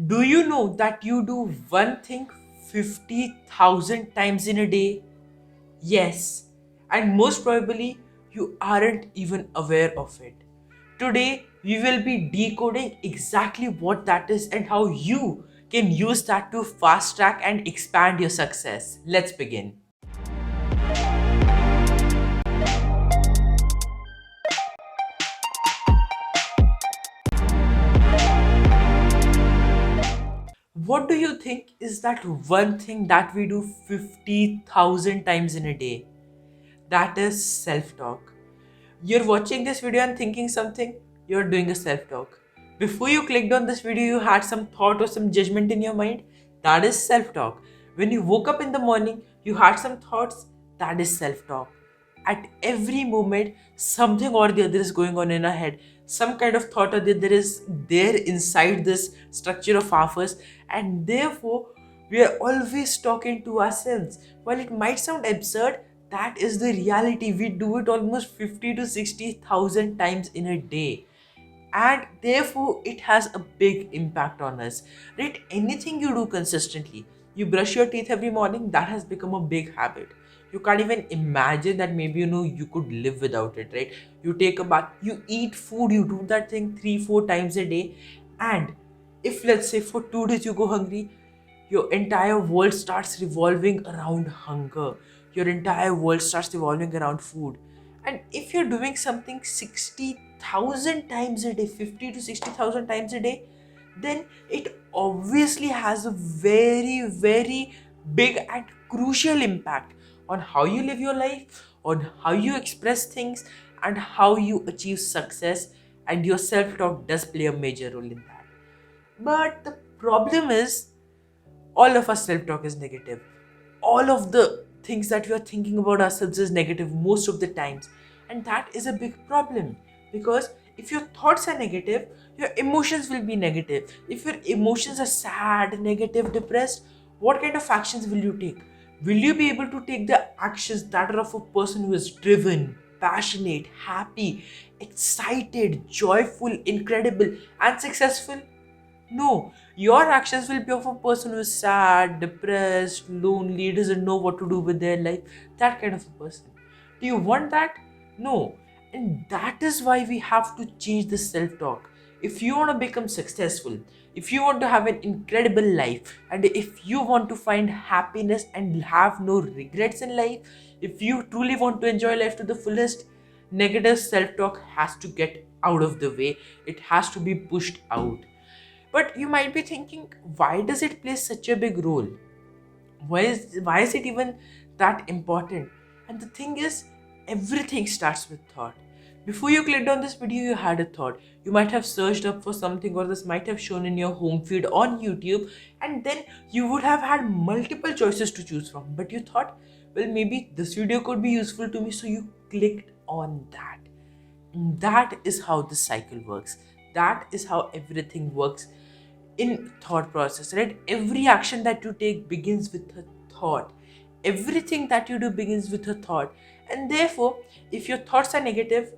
Do you know that you do one thing 50,000 times in a day? Yes, and most probably you aren't even aware of it. Today, we will be decoding exactly what that is and how you can use that to fast track and expand your success. Let's begin. What do you think is that one thing that we do 50,000 times in a day? That is self talk. You're watching this video and thinking something, you're doing a self talk. Before you clicked on this video, you had some thought or some judgment in your mind, that is self talk. When you woke up in the morning, you had some thoughts, that is self talk. At every moment, something or the other is going on in our head. Some kind of thought or the other is there inside this structure of ours, and therefore, we are always talking to ourselves. While it might sound absurd, that is the reality. We do it almost 50 to 60,000 times in a day, and therefore it has a big impact on us, right? Anything you do consistently, you brush your teeth every morning, that has become a big habit. You can't even imagine that maybe you could live without it, right? You take a bath, you eat food, you do that thing 3 4 times a day. And if, let's say, for 2 days you go hungry, your entire world starts revolving around hunger. Your entire world starts revolving around food. And if you're doing something 60,000 times a day, 50 to 60,000 times a day, then it obviously has a very, very big and crucial impact on how you live your life, on how you express things, and how you achieve success. And your self talk does play a major role in that. But the problem is, all of our self-talk is negative. All of the things that we are thinking about ourselves is negative most of the times. And that is a big problem, because if your thoughts are negative, your emotions will be negative. If your emotions are sad, negative, depressed, what kind of actions will you take? Will you be able to take the actions that are of a person who is driven, passionate, happy, excited, joyful, incredible, and successful? No, your actions will be of a person who is sad, depressed, lonely, doesn't know what to do with their life. That kind of a person. Do you want that? No. And that is why we have to change the self talk. If you want to become successful, if you want to have an incredible life, and if you want to find happiness and have no regrets in life, if you truly want to enjoy life to the fullest, negative self talk has to get out of the way. It has to be pushed out. But you might be thinking, why does it play such a big role? Why is it even that important? And the thing is, everything starts with thought. Before you clicked on this video, you had a thought. You might have searched up for something, or this might have shown in your home feed on YouTube, and then you would have had multiple choices to choose from. But you thought, well, maybe this video could be useful to me, so you clicked on that. And that is how the cycle works. That is how everything works in thought process, right? Every action that you take begins with a thought. Everything that you do begins with a thought. And therefore, if your thoughts are negative,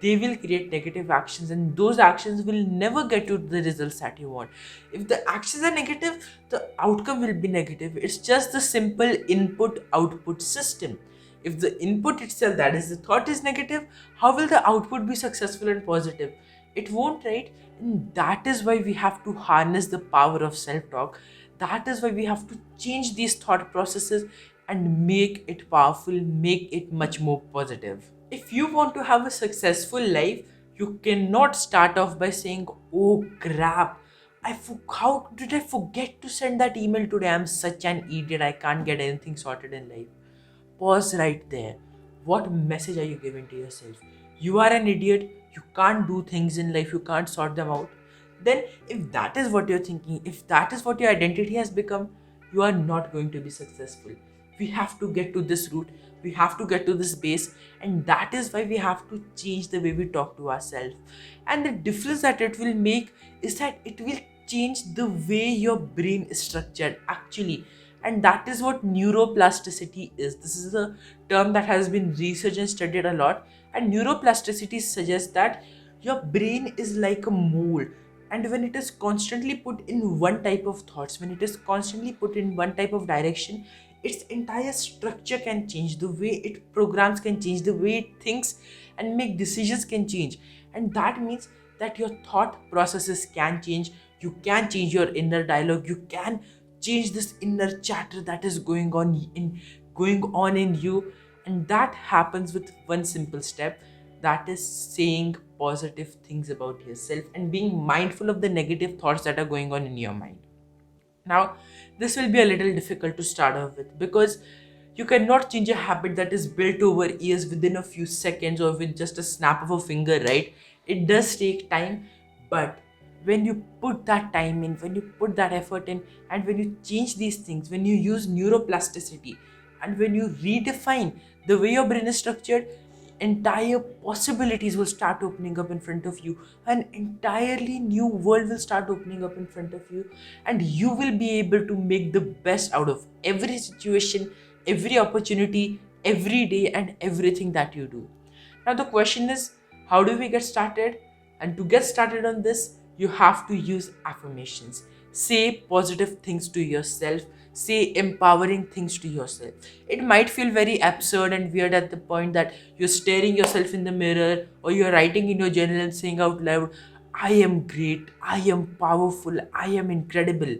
they will create negative actions, and those actions will never get you the results that you want. If the actions are negative, the outcome will be negative. It's just the simple input output system. If the input itself, that is the thought, is negative, how will the output be successful and positive? It won't, right? And that is why we have to harness the power of self talk. That is why we have to change these thought processes and make it powerful, make it much more positive. If you want to have a successful life, you cannot start off by saying, oh crap, how did I forget to send that email today? I'm such an idiot, I can't get anything sorted in life. Pause right there. What message are you giving to yourself? You are an idiot, you can't do things in life, you can't sort them out. Then, if that is what you're thinking, if that is what your identity has become, you are not going to be successful. We have to get to this root, we have to get to this base, and that is why we have to change the way we talk to ourselves. And the difference that it will make is that it will change the way your brain is structured actually. And that is what neuroplasticity is. This is a term that has been researched and studied a lot. And neuroplasticity suggests that your brain is like a mold, And when it is constantly put in one type of thoughts, when it is constantly put in one type of direction, its entire structure can change, the way it programs can change, the way it thinks and make decisions can change. And that means that your thought processes can change. You can change your inner dialogue, you can change this inner chatter that is going on in you. And that happens with one simple step, that is saying positive things about yourself and being mindful of the negative thoughts that are going on in your mind. Now, this will be a little difficult to start off with, because you cannot change a habit that is built over years within a few seconds or with just a snap of a finger, right? It does take time, but when you put that time in, when you put that effort in, and when you change these things, when you use neuroplasticity, and when you redefine the way your brain is structured, entire possibilities will start opening up in front of you. An entirely new world will start opening up in front of you, and you will be able to make the best out of every situation, every opportunity, every day, and everything that you do. Now, the question is, how do we get started? And to get started on this, you have to use affirmations. Say positive things to yourself, say empowering things to yourself. It might feel very absurd and weird at the point that you're staring yourself in the mirror or you're writing in your journal and saying out loud, I am great, I am powerful, I am incredible.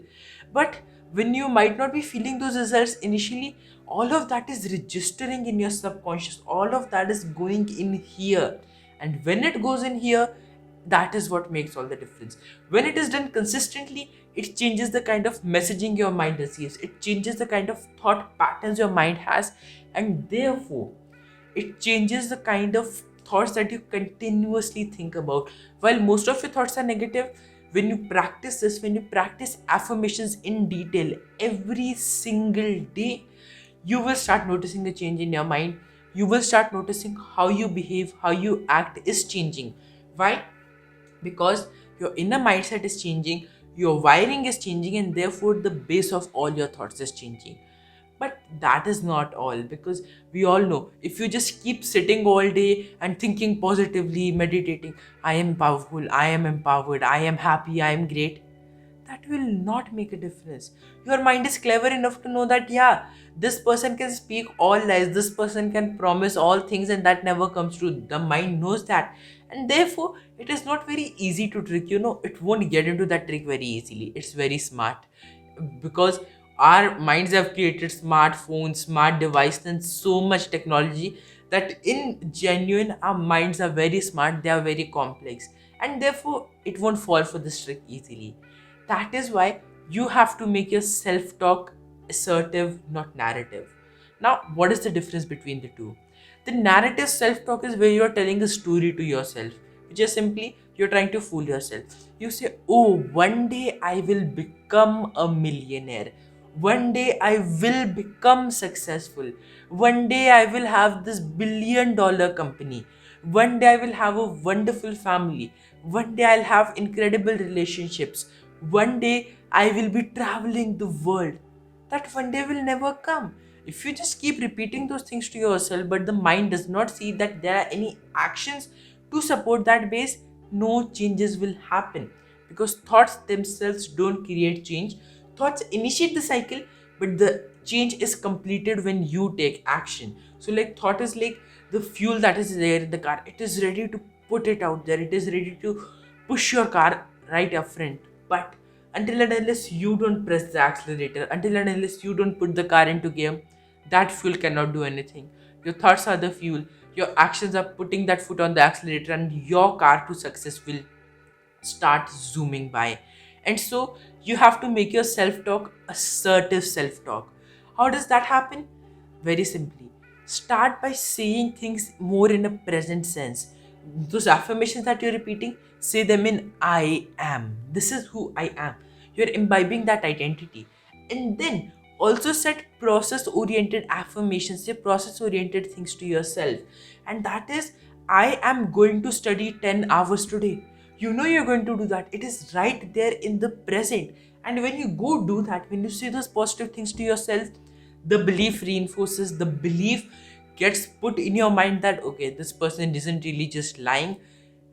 But when you might not be feeling those results initially, all of that is registering in your subconscious, all of that is going in here. And when it goes in here, that is what makes all the difference. When it is done consistently, it changes the kind of messaging your mind receives, it changes the kind of thought patterns your mind has, and therefore it changes the kind of thoughts that you continuously think about. While most of your thoughts are negative, when you practice this, when you practice affirmations in detail every single day, you will start noticing a change in your mind. You will start noticing how you behave, how you act is changing. Why? Because your inner mindset is changing, your wiring is changing, and therefore the base of all your thoughts is changing. But that is not all, because we all know if you just keep sitting all day and thinking positively, meditating, I am powerful, I am empowered, I am happy, I am great, that will not make a difference. Your mind is clever enough to know that, yeah, this person can speak all lies, this person can promise all things, and that never comes true. The mind knows that, and therefore, it is not very easy to trick. It won't get into that trick very easily. It's very smart, because our minds have created smartphones, smart devices, and so much technology that in genuine, our minds are very smart, they are very complex, and therefore, it won't fall for this trick easily. That is why you have to make your self talk assertive, not narrative. Now, what is the difference between the two? The narrative self talk is where you are telling a story to yourself, which is simply you're trying to fool yourself. You say, oh, one day I will become a millionaire. One day I will become successful. One day I will have this $1 billion company. One day I will have a wonderful family. One day I'll have incredible relationships. One day I will be traveling the world. That one day will never come. If you just keep repeating those things to yourself, but the mind does not see that there are any actions to support that base, no changes will happen. Because thoughts themselves don't create change. Thoughts initiate the cycle, but the change is completed when you take action. So, like, thought is like the fuel that is there in the car, it is ready to put it out there, it is ready to push your car right up front. But until and unless you don't press the accelerator, until and unless you don't put the car into gear, that fuel cannot do anything. Your thoughts are the fuel, your actions are putting that foot on the accelerator, and your car to success will start zooming by. And so you have to make your self talk assertive self talk. How does that happen? Very simply, start by saying things more in a present sense. Those affirmations that you're repeating, say them in I am. This is who I am. You're imbibing that identity. And then also set process oriented affirmations, say process oriented things to yourself. And that is, I am going to study 10 hours today. You know you're going to do that. It is right there in the present. And when you go do that, when you say those positive things to yourself, the belief reinforces, the belief gets put in your mind that, okay, this person isn't really just lying.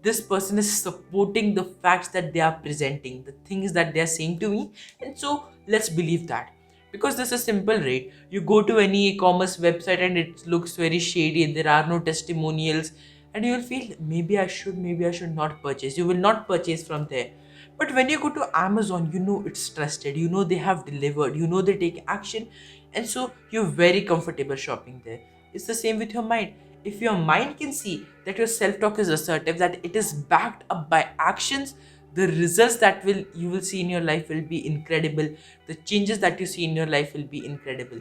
this person is supporting the facts that they are presenting, the things that they are saying to me, and so let's believe that. Because this is simple, right? You go to any e-commerce website and it looks very shady and there are no testimonials, and you will feel maybe I should not purchase. You will not purchase from there. But when you go to Amazon, you know it's trusted, you know they have delivered, you know they take action, and so you're very comfortable shopping there. It's the same with your mind. If your mind can see that your self-talk is assertive, that it is backed up by actions, the results that will you will see in your life will be incredible. The changes that you see in your life will be incredible.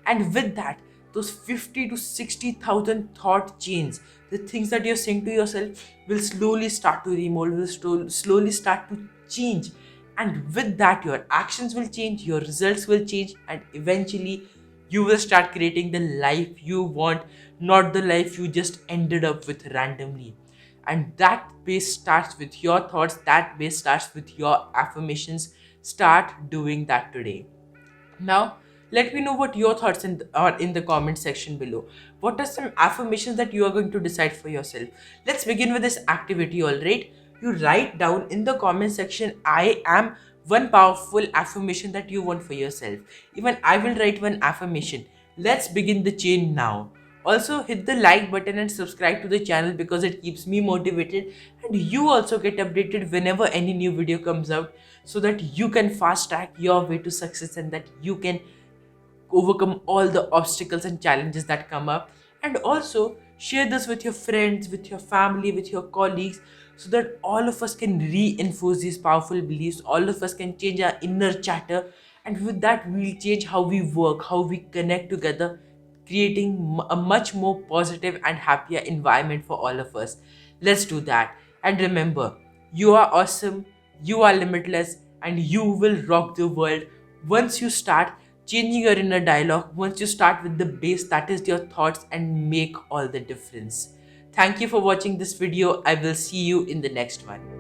And with that, those 50 to 60,000 thought chains, the things that you're saying to yourself will slowly start to remold, will slowly start to change. And with that, your actions will change, your results will change, and eventually you will start creating the life you want, not the life you just ended up with randomly. And that base starts with your thoughts, that base starts with your affirmations. Start doing that today. Now, let me know what your thoughts are in the comment section below. What are some affirmations that you are going to decide for yourself? Let's begin with this activity, alright? You write down in the comment section, I am, one powerful affirmation that you want for yourself. Even I will write one affirmation. Let's begin the chain now. Also, hit the like button and subscribe to the channel because it keeps me motivated, and you also get updated whenever any new video comes out, so that you can fast track your way to success and that you can overcome all the obstacles and challenges that come up. And also share this with your friends, with your family, with your colleagues, so that all of us can reinforce these powerful beliefs, all of us can change our inner chatter, and with that we'll change how we work, how we connect together, creating a much more positive and happier environment for all of us. Let's do that. And remember, you are awesome, you are limitless, and you will rock the world once you start changing your inner dialogue, once you start with the base that is your thoughts and make all the difference. Thank you for watching this video. I will see you in the next one.